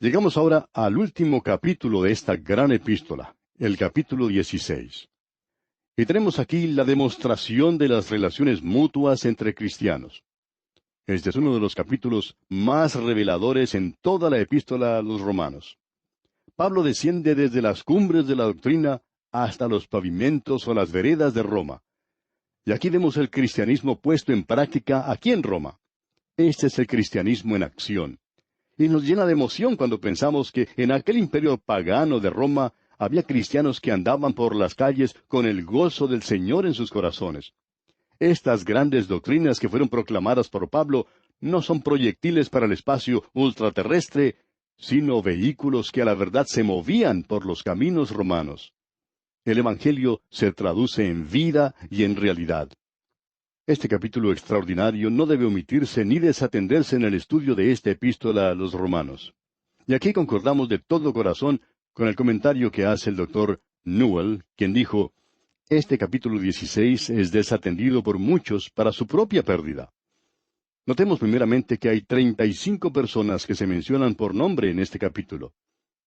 Llegamos ahora al último capítulo de esta gran epístola, el capítulo 16. Y tenemos aquí la demostración de las relaciones mutuas entre cristianos. Este es uno de los capítulos más reveladores en toda la epístola a los romanos. Pablo desciende desde las cumbres de la doctrina hasta los pavimentos o las veredas de Roma. Y aquí vemos el cristianismo puesto en práctica aquí en Roma. Este es el cristianismo en acción. Y nos llena de emoción cuando pensamos que en aquel imperio pagano de Roma había cristianos que andaban por las calles con el gozo del Señor en sus corazones. Estas grandes doctrinas que fueron proclamadas por Pablo no son proyectiles para el espacio ultraterrestre, sino vehículos que a la verdad se movían por los caminos romanos. El Evangelio se traduce en vida y en realidad. Este capítulo extraordinario no debe omitirse ni desatenderse en el estudio de esta epístola a los romanos. Y aquí concordamos de todo corazón con el comentario que hace el doctor Newell, quien dijo, este capítulo 16 es desatendido por muchos para su propia pérdida. Notemos primeramente que hay 35 personas que se mencionan por nombre en este capítulo.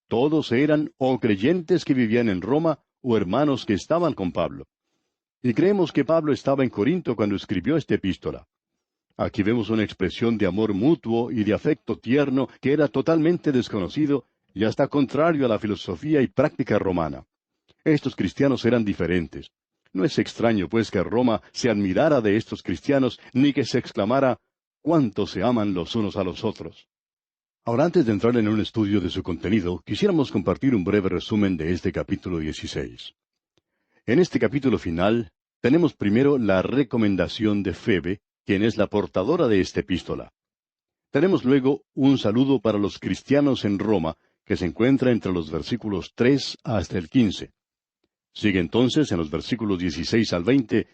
Todos eran o creyentes que vivían en Roma o hermanos que estaban con Pablo. Y creemos que Pablo estaba en Corinto cuando escribió esta epístola. Aquí vemos una expresión de amor mutuo y de afecto tierno que era totalmente desconocido y hasta contrario a la filosofía y práctica romana. Estos cristianos eran diferentes. No es extraño, pues, que Roma se admirara de estos cristianos, ni que se exclamara, «¡Cuánto se aman los unos a los otros!». Ahora, antes de entrar en un estudio de su contenido, quisiéramos compartir un breve resumen de este capítulo 16. En este capítulo final, tenemos primero la recomendación de Febe, quien es la portadora de esta epístola. Tenemos luego un saludo para los cristianos en Roma, que se encuentra entre los versículos 3 hasta el 15. Sigue entonces, en los versículos 16 al 20,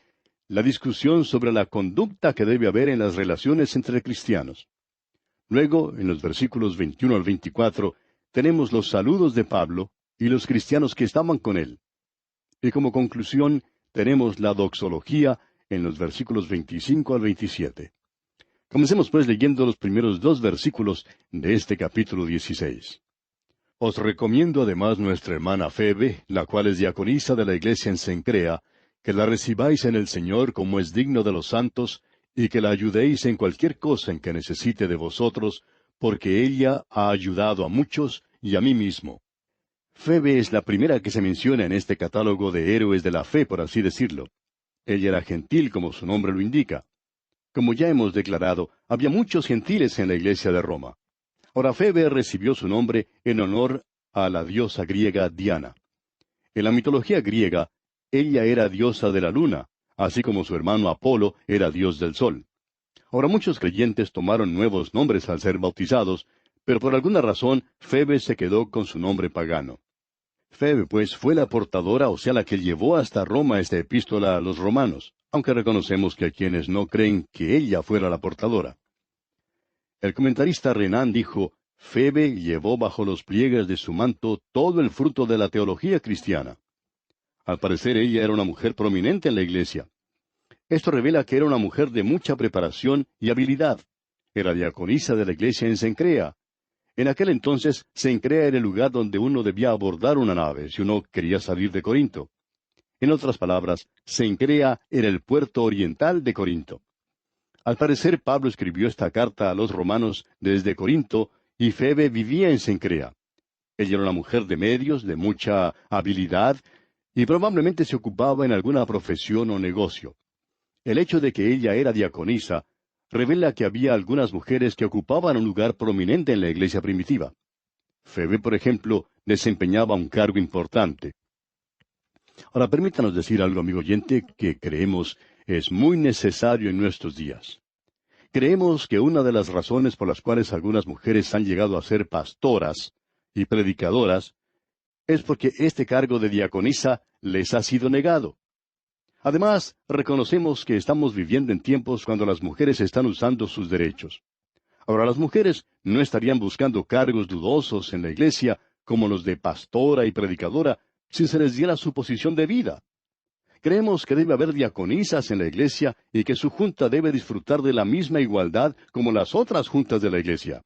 la discusión sobre la conducta que debe haber en las relaciones entre cristianos. Luego, en los versículos 21 al 24, tenemos los saludos de Pablo y los cristianos que estaban con él. Y como conclusión, tenemos la doxología en los versículos 25 al 27. Comencemos pues leyendo los primeros dos versículos de este capítulo 16. Os recomiendo además nuestra hermana Febe, la cual es diaconisa de la iglesia en Cencrea, que la recibáis en el Señor como es digno de los santos, y que la ayudéis en cualquier cosa en que necesite de vosotros, porque ella ha ayudado a muchos y a mí mismo. Febe es la primera que se menciona en este catálogo de héroes de la fe, por así decirlo. Ella era gentil, como su nombre lo indica. Como ya hemos declarado, había muchos gentiles en la iglesia de Roma. Ahora, Febe recibió su nombre en honor a la diosa griega Diana. En la mitología griega, ella era diosa de la luna, así como su hermano Apolo era dios del sol. Ahora, muchos creyentes tomaron nuevos nombres al ser bautizados, pero por alguna razón Febe se quedó con su nombre pagano. Febe, pues, fue la portadora, o sea, la que llevó hasta Roma esta epístola a los romanos, aunque reconocemos que hay quienes no creen que ella fuera la portadora. El comentarista Renan dijo, Febe llevó bajo los pliegues de su manto todo el fruto de la teología cristiana. Al parecer ella era una mujer prominente en la iglesia. Esto revela que era una mujer de mucha preparación y habilidad. Era diaconisa de la iglesia en Cencrea. En aquel entonces, Cencrea era el lugar donde uno debía abordar una nave si uno quería salir de Corinto. En otras palabras, Cencrea era el puerto oriental de Corinto. Al parecer, Pablo escribió esta carta a los romanos desde Corinto, y Febe vivía en Cencrea. Ella era una mujer de medios, de mucha habilidad, y probablemente se ocupaba en alguna profesión o negocio. El hecho de que ella era diaconisa revela que había algunas mujeres que ocupaban un lugar prominente en la iglesia primitiva. Febe, por ejemplo, desempeñaba un cargo importante. Ahora, permítanos decir algo, amigo oyente, que creemos es muy necesario en nuestros días. Creemos que una de las razones por las cuales algunas mujeres han llegado a ser pastoras y predicadoras es porque este cargo de diaconisa les ha sido negado. Además, reconocemos que estamos viviendo en tiempos cuando las mujeres están usando sus derechos. Ahora, las mujeres no estarían buscando cargos dudosos en la iglesia como los de pastora y predicadora si se les diera su posición de vida. Creemos que debe haber diaconisas en la iglesia y que su junta debe disfrutar de la misma igualdad como las otras juntas de la iglesia.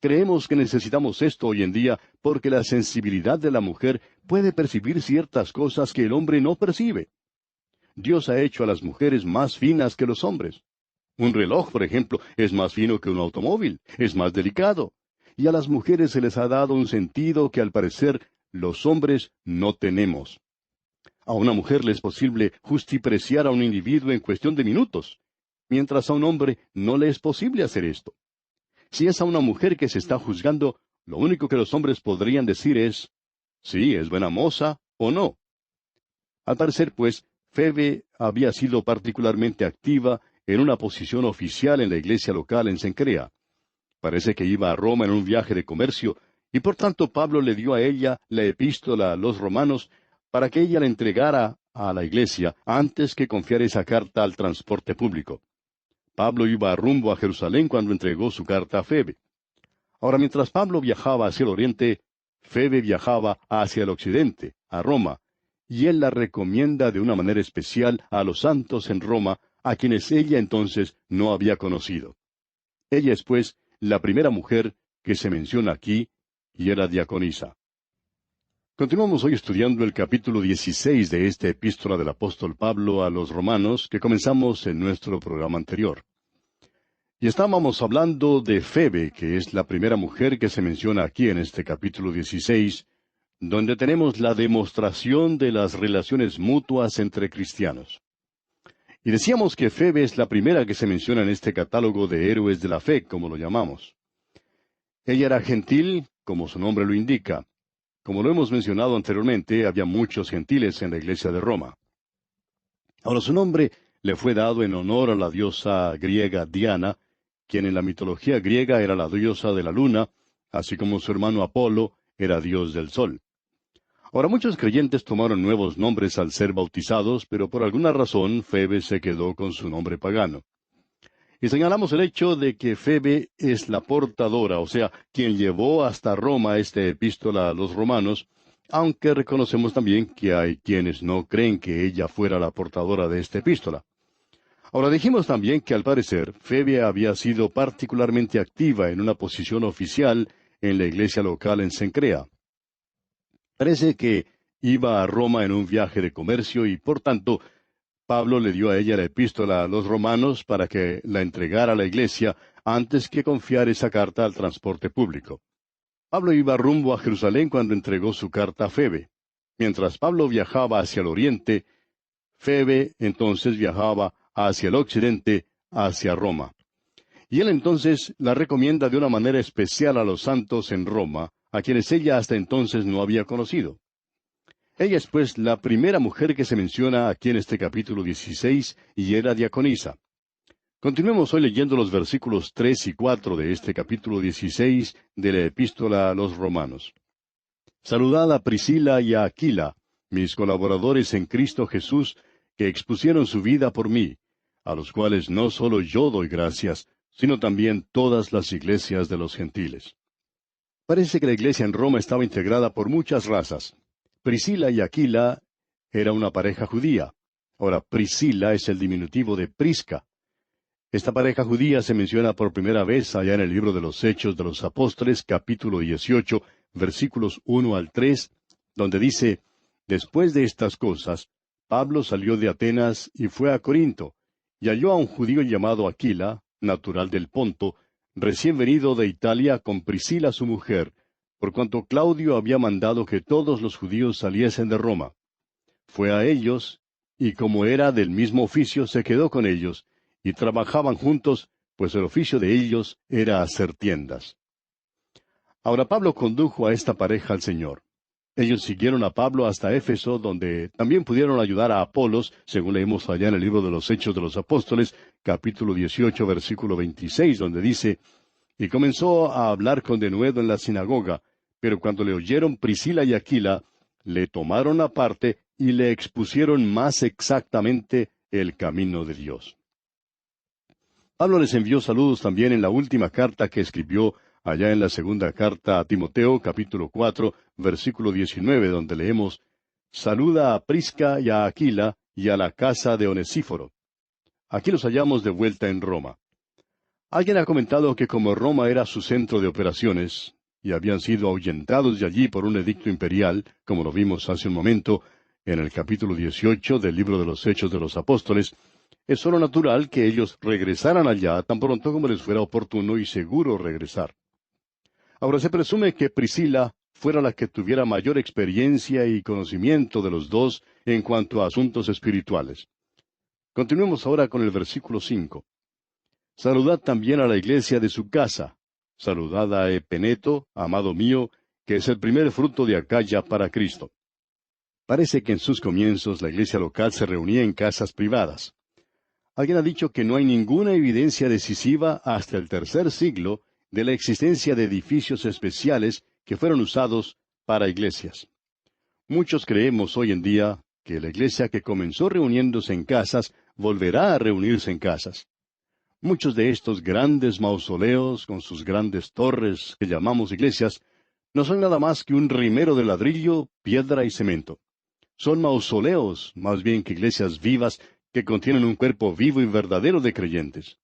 Creemos que necesitamos esto hoy en día porque la sensibilidad de la mujer puede percibir ciertas cosas que el hombre no percibe. Dios ha hecho a las mujeres más finas que los hombres. Un reloj, por ejemplo, es más fino que un automóvil, es más delicado. Y a las mujeres se les ha dado un sentido que al parecer los hombres no tenemos. A una mujer le es posible justipreciar a un individuo en cuestión de minutos, mientras a un hombre no le es posible hacer esto. Si es a una mujer que se está juzgando, lo único que los hombres podrían decir es, sí, es buena moza o no. Al parecer, pues, Febe había sido particularmente activa en una posición oficial en la iglesia local en Cencrea. Parece que iba a Roma en un viaje de comercio, y por tanto Pablo le dio a ella la epístola a los romanos para que ella la entregara a la iglesia antes que confiar esa carta al transporte público. Pablo iba rumbo a Jerusalén cuando entregó su carta a Febe. Ahora, mientras Pablo viajaba hacia el oriente, Febe viajaba hacia el occidente, a Roma, y él la recomienda de una manera especial a los santos en Roma, a quienes ella entonces no había conocido. Ella es, pues, la primera mujer que se menciona aquí, y era diaconisa. Continuamos hoy estudiando el capítulo 16 de esta epístola del apóstol Pablo a los romanos que comenzamos en nuestro programa anterior. Y estábamos hablando de Febe, que es la primera mujer que se menciona aquí en este capítulo 16, donde tenemos la demostración de las relaciones mutuas entre cristianos. Y decíamos que Febe es la primera que se menciona en este catálogo de héroes de la fe, como lo llamamos. Ella era gentil, como su nombre lo indica. Como lo hemos mencionado anteriormente, había muchos gentiles en la iglesia de Roma. Ahora, su nombre le fue dado en honor a la diosa griega Diana, quien en la mitología griega era la diosa de la luna, así como su hermano Apolo era dios del sol. Ahora, muchos creyentes tomaron nuevos nombres al ser bautizados, pero por alguna razón Febe se quedó con su nombre pagano. Y señalamos el hecho de que Febe es la portadora, o sea, quien llevó hasta Roma esta epístola a los romanos, aunque reconocemos también que hay quienes no creen que ella fuera la portadora de esta epístola. Ahora dijimos también que al parecer Febe había sido particularmente activa en una posición oficial en la iglesia local en Cencrea. Parece que iba a Roma en un viaje de comercio y por tanto Pablo le dio a ella la epístola a los romanos para que la entregara a la iglesia antes que confiar esa carta al transporte público. Pablo iba rumbo a Jerusalén cuando entregó su carta a Febe. Mientras Pablo viajaba hacia el oriente, Febe entonces viajaba hacia el occidente, hacia Roma. Y él entonces la recomienda de una manera especial a los santos en Roma, a quienes ella hasta entonces no había conocido. Ella es pues la primera mujer que se menciona aquí en este capítulo 16 y era diaconisa. Continuemos hoy leyendo los versículos 3 y 4 de este capítulo 16 de la epístola a los romanos. Saludad a Priscila y a Aquila, mis colaboradores en Cristo Jesús, que expusieron su vida por mí, a los cuales no solo yo doy gracias, sino también todas las iglesias de los gentiles. Parece que la iglesia en Roma estaba integrada por muchas razas. Priscila y Aquila era una pareja judía. Ahora, Priscila es el diminutivo de Prisca. Esta pareja judía se menciona por primera vez allá en el libro de los Hechos de los Apóstoles, capítulo 18, versículos 1 al 3, donde dice, después de estas cosas, Pablo salió de Atenas y fue a Corinto, y halló a un judío llamado Aquila, natural del Ponto, recién venido de Italia con Priscila su mujer, por cuanto Claudio había mandado que todos los judíos saliesen de Roma. Fue a ellos, y como era del mismo oficio, se quedó con ellos, y trabajaban juntos, pues el oficio de ellos era hacer tiendas. Ahora Pablo condujo a esta pareja al Señor. Ellos siguieron a Pablo hasta Éfeso, donde también pudieron ayudar a Apolos, según leemos allá en el libro de los Hechos de los Apóstoles, capítulo 18, versículo 26, donde dice, y comenzó a hablar con denuedo en la sinagoga, pero cuando le oyeron Priscila y Aquila, le tomaron aparte y le expusieron más exactamente el camino de Dios. Pablo les envió saludos también en la última carta que escribió allá en la segunda carta a Timoteo, capítulo 4, versículo 19, donde leemos, saluda a Prisca y a Aquila y a la casa de Onesíforo. Aquí los hallamos de vuelta en Roma. Alguien ha comentado que como Roma era su centro de operaciones, y habían sido ahuyentados de allí por un edicto imperial, como lo vimos hace un momento en el capítulo 18 del libro de los Hechos de los Apóstoles, es solo natural que ellos regresaran allá tan pronto como les fuera oportuno y seguro regresar. Ahora se presume que Priscila fuera la que tuviera mayor experiencia y conocimiento de los dos en cuanto a asuntos espirituales. Continuemos ahora con el versículo 5. Saludad también a la iglesia de su casa. Saludad a Epeneto, amado mío, que es el primer fruto de Acaya para Cristo. Parece que en sus comienzos la iglesia local se reunía en casas privadas. Alguien ha dicho que no hay ninguna evidencia decisiva hasta el tercer siglo de la existencia de edificios especiales que fueron usados para iglesias. Muchos creemos hoy en día que la iglesia que comenzó reuniéndose en casas volverá a reunirse en casas. Muchos de estos grandes mausoleos con sus grandes torres que llamamos iglesias no son nada más que un rimero de ladrillo, piedra y cemento. Son mausoleos más bien que iglesias vivas que contienen un cuerpo vivo y verdadero de creyentes.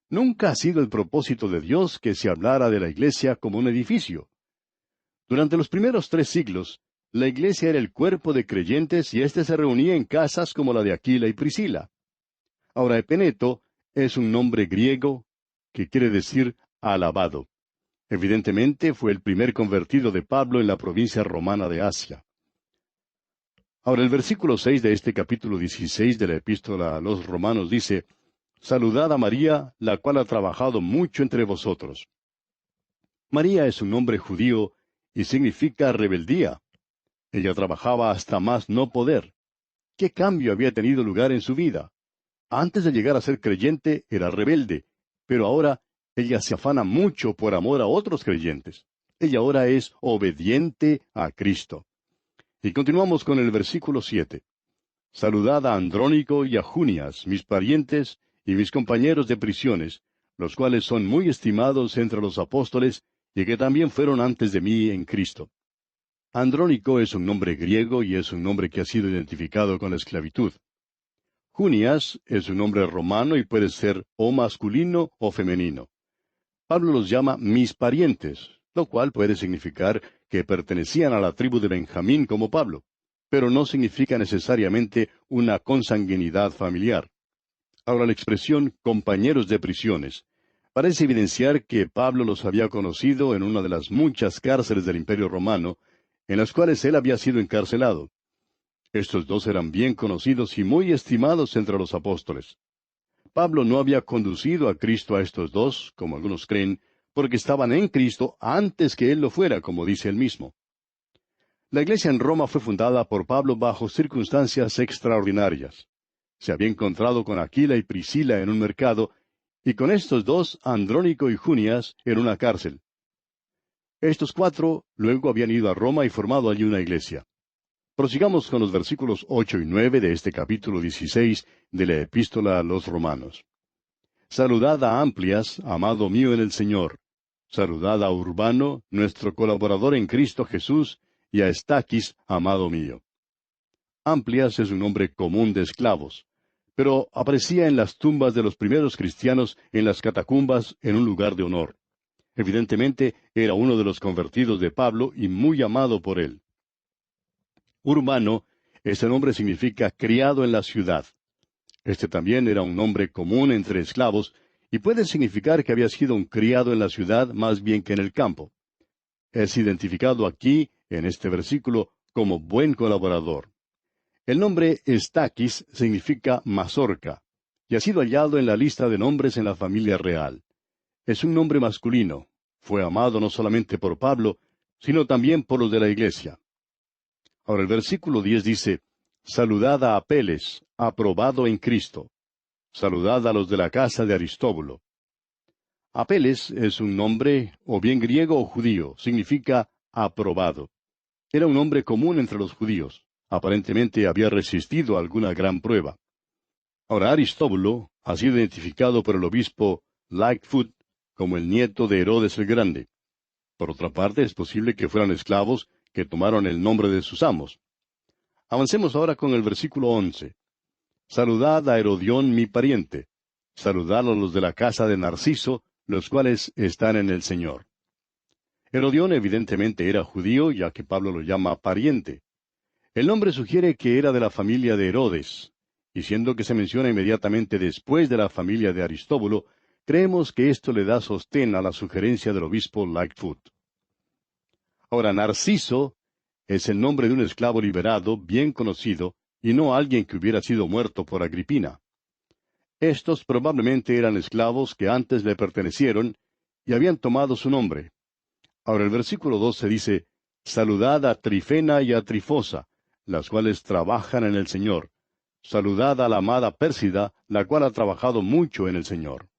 Nunca ha sido el propósito de Dios que se hablara de la iglesia como un edificio. Durante los primeros 3 siglos, la iglesia era el cuerpo de creyentes y éste se reunía en casas como la de Aquila y Priscila. Ahora, Epeneto es un nombre griego que quiere decir alabado. Evidentemente fue el primer convertido de Pablo en la provincia romana de Asia. Ahora, el versículo 6 de este capítulo 16 de la Epístola a los Romanos dice, Saludad a María, la cual ha trabajado mucho entre vosotros. María es un nombre judío y significa rebeldía. Ella trabajaba hasta más no poder. ¿Qué cambio había tenido lugar en su vida? Antes de llegar a ser creyente era rebelde, pero ahora ella se afana mucho por amor a otros creyentes. Ella ahora es obediente a Cristo. Y continuamos con el versículo 7. Saludad a Andrónico y a Junias, mis parientes y mis compañeros de prisiones, los cuales son muy estimados entre los apóstoles y que también fueron antes de mí en Cristo. Andrónico es un nombre griego y es un nombre que ha sido identificado con la esclavitud. Junias es un nombre romano y puede ser o masculino o femenino. Pablo los llama mis parientes, lo cual puede significar que pertenecían a la tribu de Benjamín como Pablo, pero no significa necesariamente una consanguinidad familiar. Ahora la expresión compañeros de prisiones parece evidenciar que Pablo los había conocido en una de las muchas cárceles del Imperio Romano, en las cuales él había sido encarcelado. Estos dos eran bien conocidos y muy estimados entre los apóstoles. Pablo no había conducido a Cristo a estos dos, como algunos creen, porque estaban en Cristo antes que él lo fuera, como dice él mismo. La iglesia en Roma fue fundada por Pablo bajo circunstancias extraordinarias. Se había encontrado con Aquila y Priscila en un mercado, y con estos dos, Andrónico y Junias, en una cárcel. Estos 4 luego habían ido a Roma y formado allí una iglesia. Prosigamos con los versículos 8 y 9 de este capítulo 16 de la Epístola a los Romanos. Saludad a Amplias, amado mío en el Señor. Saludad a Urbano, nuestro colaborador en Cristo Jesús, y a Estaquis, amado mío. Amplias es un nombre común de esclavos, pero aparecía en las tumbas de los primeros cristianos en las catacumbas en un lugar de honor. Evidentemente era uno de los convertidos de Pablo y muy amado por él. Urbano, este nombre significa criado en la ciudad. Este también era un nombre común entre esclavos y puede significar que había sido un criado en la ciudad más bien que en el campo. Es identificado aquí, en este versículo, como buen colaborador. El nombre Estaquis significa mazorca, y ha sido hallado en la lista de nombres en la familia real. Es un nombre masculino. Fue amado no solamente por Pablo, sino también por los de la iglesia. Ahora el versículo 10 dice, Saludad a Apeles, aprobado en Cristo. Saludad a los de la casa de Aristóbulo. Apeles es un nombre, o bien griego o judío, significa aprobado. Era un nombre común entre los judíos. Aparentemente había resistido a alguna gran prueba. Ahora Aristóbulo ha sido identificado por el obispo Lightfoot como el nieto de Herodes el Grande. Por otra parte, es posible que fueran esclavos que tomaron el nombre de sus amos. Avancemos ahora con el versículo 11. Saludad a Herodión mi pariente. Saludad a los de la casa de Narciso, los cuales están en el Señor. Herodión evidentemente era judío, ya que Pablo lo llama pariente. El nombre sugiere que era de la familia de Herodes, y siendo que se menciona inmediatamente después de la familia de Aristóbulo, creemos que esto le da sostén a la sugerencia del obispo Lightfoot. Ahora, Narciso es el nombre de un esclavo liberado, bien conocido, y no alguien que hubiera sido muerto por Agripina. Estos probablemente eran esclavos que antes le pertenecieron y habían tomado su nombre. Ahora el versículo 12 dice, Saludad a Trifena y a Trifosa, las cuales trabajan en el Señor. Saludad a la amada Pérsida, la cual ha trabajado mucho en el Señor.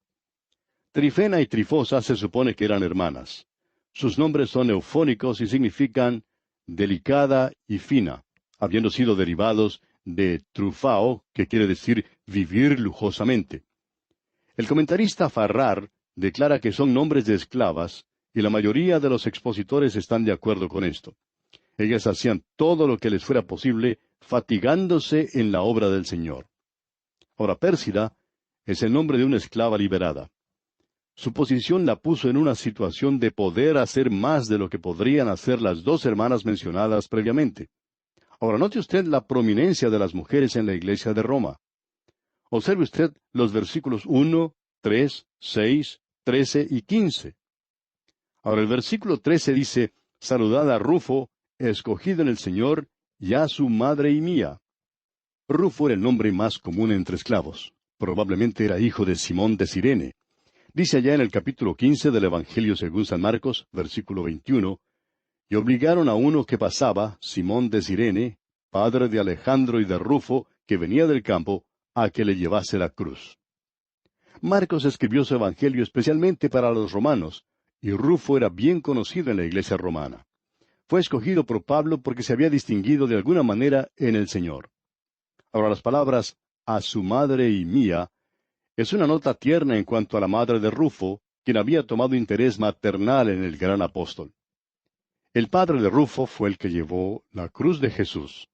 Trifena y Trifosa se supone que eran hermanas. Sus nombres son eufónicos y significan delicada y fina, habiendo sido derivados de trufao, que quiere decir vivir lujosamente. El comentarista Farrar declara que son nombres de esclavas, y la mayoría de los expositores están de acuerdo con esto. Ellas hacían todo lo que les fuera posible, fatigándose en la obra del Señor. Ahora, Pérsida es el nombre de una esclava liberada. Su posición la puso en una situación de poder hacer más de lo que podrían hacer las dos hermanas mencionadas previamente. Ahora, note usted la prominencia de las mujeres en la iglesia de Roma. Observe usted los versículos 1, 3, 6, 13 y 15. Ahora, el versículo 13 dice, Saludad a Rufo, escogido en el Señor, y a su madre y mía. Rufo era el nombre más común entre esclavos. Probablemente era hijo de Simón de Cirene. Dice allá en el capítulo 15 del Evangelio según San Marcos, versículo 21, y obligaron a uno que pasaba, Simón de Cirene, padre de Alejandro y de Rufo, que venía del campo, a que le llevase la cruz. Marcos escribió su Evangelio especialmente para los romanos, y Rufo era bien conocido en la iglesia romana. Fue escogido por Pablo porque se había distinguido de alguna manera en el Señor. Ahora las palabras a su madre y mía es una nota tierna en cuanto a la madre de Rufo, quien había tomado interés maternal en el gran apóstol. El padre de Rufo fue el que llevó la cruz de Jesús.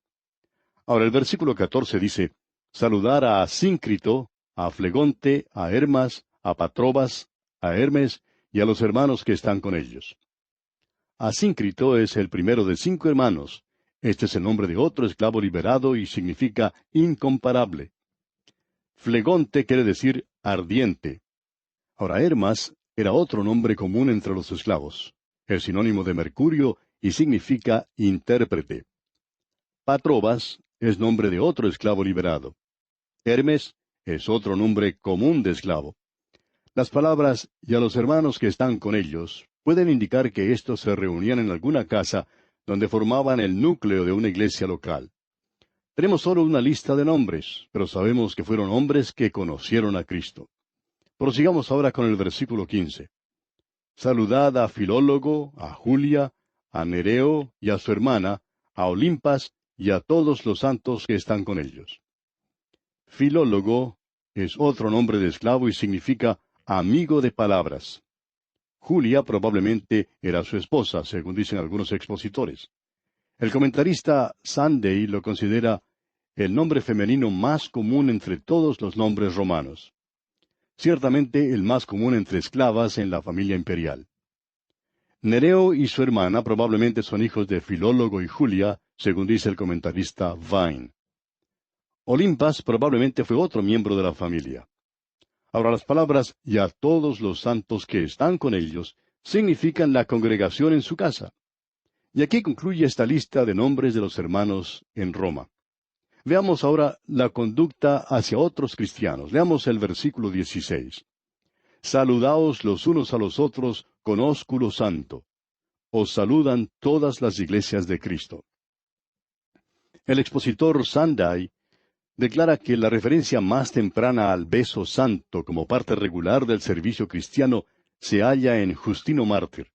Ahora el versículo 14 dice, Saludar a Asíncrito, a Flegonte, a Hermas, a Patrobas, a Hermes y a los hermanos que están con ellos. Asíncrito es el primero de 5 hermanos. Este es el nombre de otro esclavo liberado y significa incomparable. Flegonte quiere decir ardiente. Ahora, Hermas era otro nombre común entre los esclavos. Es sinónimo de mercurio y significa intérprete. Patrobas es nombre de otro esclavo liberado. Hermes es otro nombre común de esclavo. Las palabras y a los hermanos que están con ellos pueden indicar que éstos se reunían en alguna casa donde formaban el núcleo de una iglesia local. Tenemos solo una lista de nombres, pero sabemos que fueron hombres que conocieron a Cristo. Prosigamos ahora con el versículo 15. Saludad a Filólogo, a Julia, a Nereo y a su hermana, a Olimpas y a todos los santos que están con ellos. Filólogo es otro nombre de esclavo y significa amigo de palabras. Julia probablemente era su esposa, según dicen algunos expositores. El comentarista Sunday lo considera el nombre femenino más común entre todos los nombres romanos. Ciertamente el más común entre esclavas en la familia imperial. Nereo y su hermana probablemente son hijos de Filólogo y Julia, según dice el comentarista Vine. Olimpas probablemente fue otro miembro de la familia. Ahora las palabras y a todos los santos que están con ellos significan la congregación en su casa. Y aquí concluye esta lista de nombres de los hermanos en Roma. Veamos ahora la conducta hacia otros cristianos. Leamos el versículo 16. Saludaos los unos a los otros con ósculo santo. Os saludan todas las iglesias de Cristo. El expositor Sunday declara que la referencia más temprana al beso santo como parte regular del servicio cristiano se halla en Justino Mártir.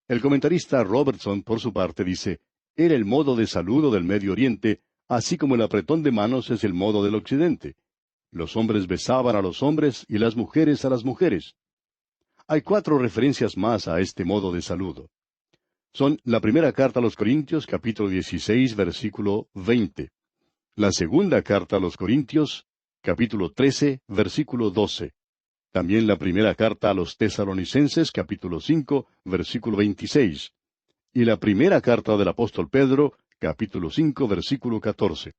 El comentarista Robertson, por su parte, dice, era el modo de saludo del Medio Oriente, así como el apretón de manos es el modo del Occidente. Los hombres besaban a los hombres y las mujeres a las mujeres. Hay 4 referencias más a este modo de saludo. Son la primera carta a los Corintios, capítulo 16, versículo 20. La segunda carta a los Corintios, capítulo 13, versículo 12. También la primera carta a los Tesalonicenses, capítulo 5, versículo 26. Y la primera carta del apóstol Pedro, capítulo 5, versículo 14.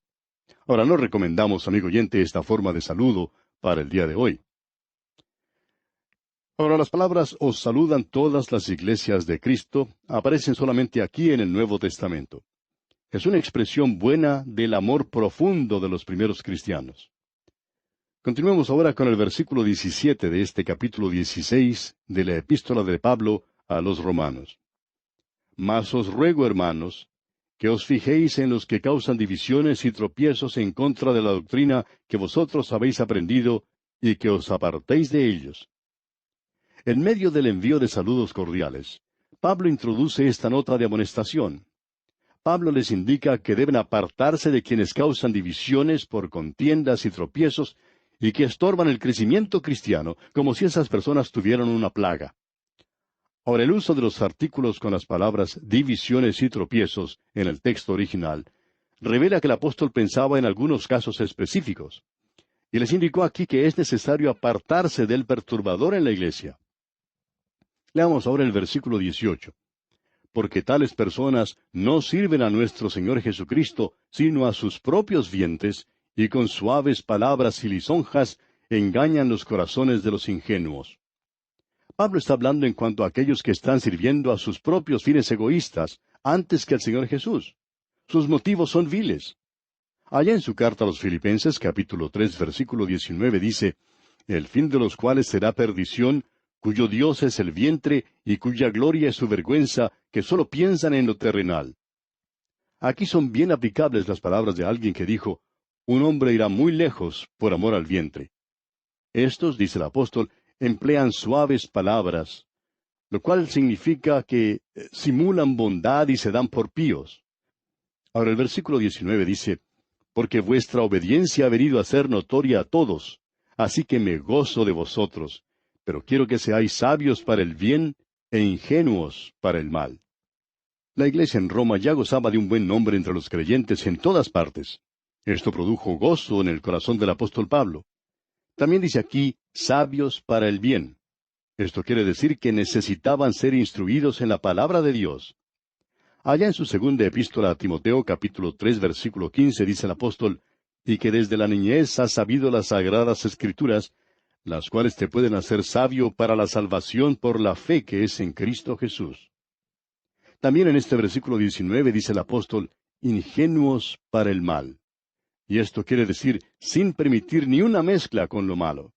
Ahora, no recomendamos, amigo oyente, esta forma de saludo para el día de hoy. Ahora, las palabras "os saludan todas las iglesias de Cristo" aparecen solamente aquí en el Nuevo Testamento. Es una expresión buena del amor profundo de los primeros cristianos. Continuemos ahora con el versículo 17 de este capítulo 16 de la epístola de Pablo a los romanos. Mas os ruego, hermanos, que os fijéis en los que causan divisiones y tropiezos en contra de la doctrina que vosotros habéis aprendido, y que os apartéis de ellos. En medio del envío de saludos cordiales, Pablo introduce esta nota de amonestación. Pablo les indica que deben apartarse de quienes causan divisiones por contiendas y tropiezos y que estorban el crecimiento cristiano, como si esas personas tuvieran una plaga. Ahora, el uso de los artículos con las palabras divisiones y tropiezos en el texto original revela que el apóstol pensaba en algunos casos específicos, y les indicó aquí que es necesario apartarse del perturbador en la iglesia. Leamos ahora el versículo 18. Porque tales personas no sirven a nuestro Señor Jesucristo, sino a sus propios vientres, y con suaves palabras y lisonjas engañan los corazones de los ingenuos. Pablo está hablando en cuanto a aquellos que están sirviendo a sus propios fines egoístas antes que al Señor Jesús. Sus motivos son viles. Allá en su carta a los Filipenses, capítulo 3, versículo 19, dice, el fin de los cuales será perdición, cuyo Dios es el vientre, y cuya gloria es su vergüenza, que sólo piensan en lo terrenal. Aquí son bien aplicables las palabras de alguien que dijo, un hombre irá muy lejos por amor al vientre. Estos, dice el apóstol, emplean suaves palabras, lo cual significa que simulan bondad y se dan por píos. Ahora el versículo 19 dice, porque vuestra obediencia ha venido a ser notoria a todos, así que me gozo de vosotros, pero quiero que seáis sabios para el bien e ingenuos para el mal. La iglesia en Roma ya gozaba de un buen nombre entre los creyentes en todas partes. Esto produjo gozo en el corazón del apóstol Pablo. También dice aquí, sabios para el bien. Esto quiere decir que necesitaban ser instruidos en la palabra de Dios. Allá en su segunda epístola a Timoteo, capítulo 3, versículo 15, dice el apóstol, y que desde la niñez has sabido las sagradas escrituras, las cuales te pueden hacer sabio para la salvación por la fe que es en Cristo Jesús. También en este versículo 19 dice el apóstol, ingenuos para el mal. Y esto quiere decir, sin permitir ni una mezcla con lo malo.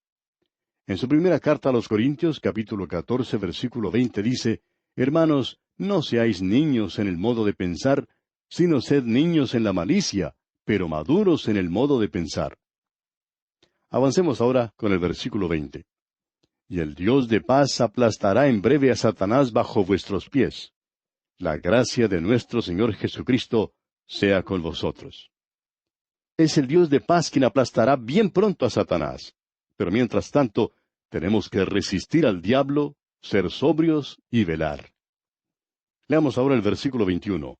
En su primera carta a los Corintios, capítulo 14, versículo 20, dice, hermanos, no seáis niños en el modo de pensar, sino sed niños en la malicia, pero maduros en el modo de pensar. Avancemos ahora con el versículo 20. Y el Dios de paz aplastará en breve a Satanás bajo vuestros pies. La gracia de nuestro Señor Jesucristo sea con vosotros. Es el Dios de paz quien aplastará bien pronto a Satanás. Pero mientras tanto, tenemos que resistir al diablo, ser sobrios y velar. Leamos ahora el versículo 21.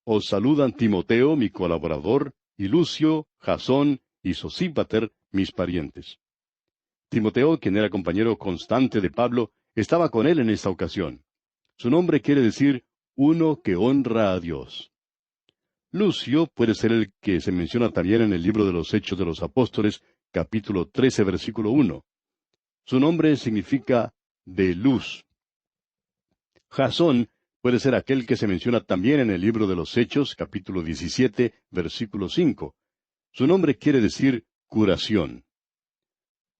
Os saludan Timoteo, mi colaborador, y Lucio, Jasón y Sosípater, mis parientes. Timoteo, quien era compañero constante de Pablo, estaba con él en esta ocasión. Su nombre quiere decir uno que honra a Dios. Lucio puede ser el que se menciona también en el libro de los Hechos de los Apóstoles, capítulo 13, versículo 1. Su nombre significa de luz. Jasón puede ser aquel que se menciona también en el libro de los Hechos, capítulo 17, versículo 5. Su nombre quiere decir curación.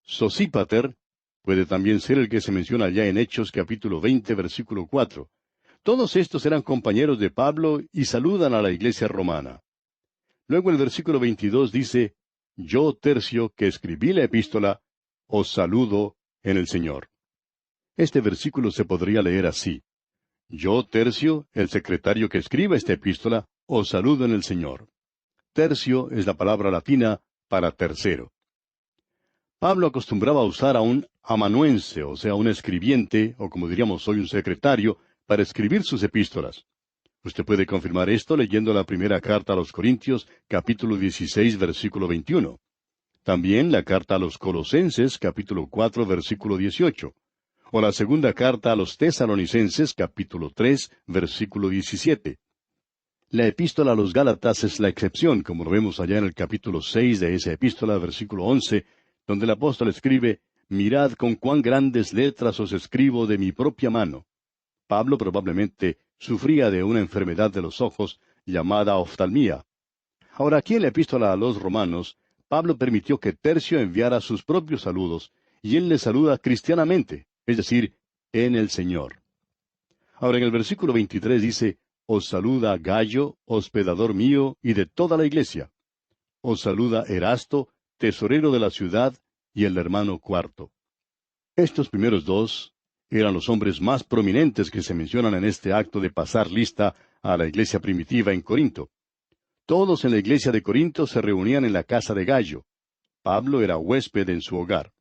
Sosípater puede también ser el que se menciona allá en Hechos, capítulo 20, versículo 4. Todos estos eran compañeros de Pablo y saludan a la iglesia romana. Luego el versículo 22 dice, yo, Tercio, que escribí la epístola, os saludo en el Señor. Este versículo se podría leer así. Yo, Tercio, el secretario que escribe esta epístola, os saludo en el Señor. Tercio es la palabra latina para tercero. Pablo acostumbraba a usar a un amanuense, o sea, un escribiente, o como diríamos hoy un secretario, para escribir sus epístolas. Usted puede confirmar esto leyendo la primera carta a los Corintios, capítulo 16, versículo 21. También la carta a los Colosenses, capítulo 4, versículo 18. O la segunda carta a los Tesalonicenses, capítulo 3, versículo 17. La epístola a los Gálatas es la excepción, como lo vemos allá en el capítulo 6 de esa epístola, versículo 11, donde el apóstol escribe, «Mirad con cuán grandes letras os escribo de mi propia mano». Pablo probablemente sufría de una enfermedad de los ojos llamada oftalmía. Ahora, aquí en la epístola a los Romanos, Pablo permitió que Tercio enviara sus propios saludos, y él le saluda cristianamente, es decir, en el Señor. Ahora, en el versículo 23 dice, «Os saluda Gallo, hospedador mío, y de toda la iglesia. Os saluda Erasto, tesorero de la ciudad, y el hermano Cuarto». Estos primeros dos eran los hombres más prominentes que se mencionan en este acto de pasar lista a la iglesia primitiva en Corinto. Todos en la iglesia de Corinto se reunían en la casa de Gallo. Pablo era huésped en su hogar.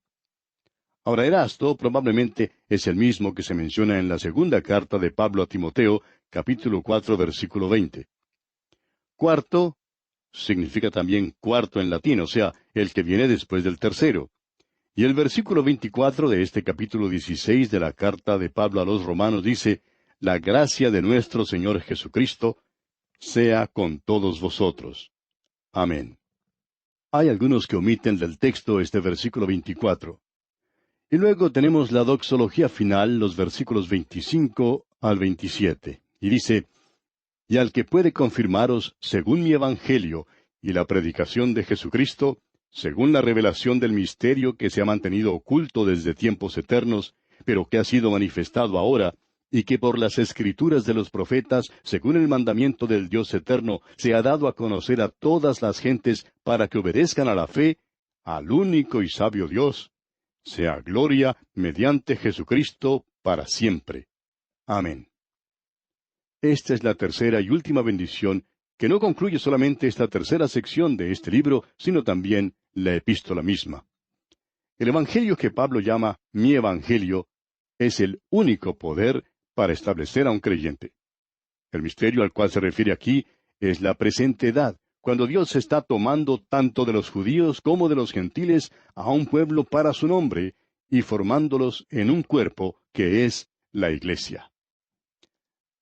Ahora, Erasto probablemente es el mismo que se menciona en la segunda carta de Pablo a Timoteo, capítulo 4, versículo 20. Cuarto significa también cuarto en latín, o sea, el que viene después del tercero. Y el versículo 24 de este capítulo 16 de la carta de Pablo a los Romanos dice, «La gracia de nuestro Señor Jesucristo sea con todos vosotros». Amén. Hay algunos que omiten del texto este versículo 24. Y luego tenemos la doxología final, los versículos 25 al 27. Y dice, «Y al que puede confirmaros, según mi evangelio y la predicación de Jesucristo, según la revelación del misterio que se ha mantenido oculto desde tiempos eternos, pero que ha sido manifestado ahora, y que por las escrituras de los profetas, según el mandamiento del Dios eterno, se ha dado a conocer a todas las gentes para que obedezcan a la fe, al único y sabio Dios, sea gloria mediante Jesucristo para siempre. Amén». Esta es la tercera y última bendición, que no concluye solamente esta tercera sección de este libro, sino también la epístola misma. El evangelio que Pablo llama mi evangelio es el único poder para establecer a un creyente. El misterio al cual se refiere aquí es la presente edad, cuando Dios está tomando tanto de los judíos como de los gentiles a un pueblo para su nombre y formándolos en un cuerpo que es la iglesia.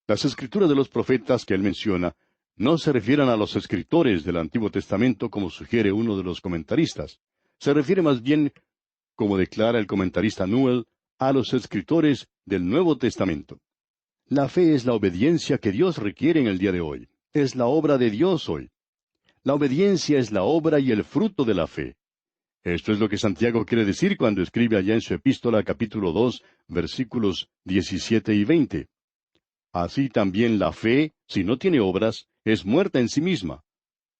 Las escrituras de los profetas que él menciona no se refieren a los escritores del Antiguo Testamento como sugiere uno de los comentaristas. Se refiere más bien, como declara el comentarista Newell, a los escritores del Nuevo Testamento. La fe es la obediencia que Dios requiere en el día de hoy. Es la obra de Dios hoy. La obediencia es la obra y el fruto de la fe. Esto es lo que Santiago quiere decir cuando escribe allá en su epístola capítulo 2, versículos 17 y 20. Así también la fe, si no tiene obras, es muerta en sí misma.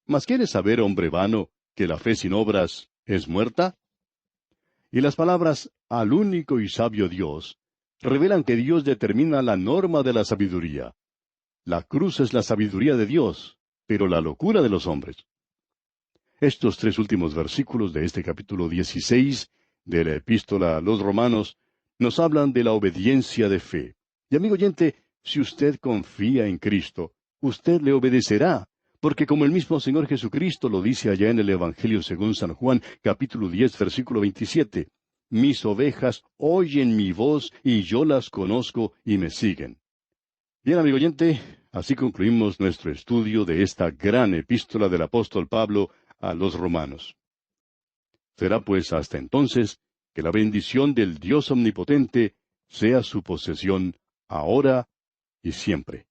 ¿Mas quieres saber, hombre vano, que la fe sin obras es muerta? Y las palabras al único y sabio Dios revelan que Dios determina la norma de la sabiduría. La cruz es la sabiduría de Dios, pero la locura de los hombres. Estos tres últimos versículos de este capítulo 16 de la epístola a los Romanos nos hablan de la obediencia de fe. Y amigo oyente, si usted confía en Cristo, usted le obedecerá, porque como el mismo Señor Jesucristo lo dice allá en el Evangelio según San Juan, capítulo 10, versículo 27, «Mis ovejas oyen mi voz, y yo las conozco y me siguen». Bien, amigo oyente, así concluimos nuestro estudio de esta gran epístola del apóstol Pablo a los Romanos. Será pues hasta entonces que la bendición del Dios omnipotente sea su posesión ahora y siempre.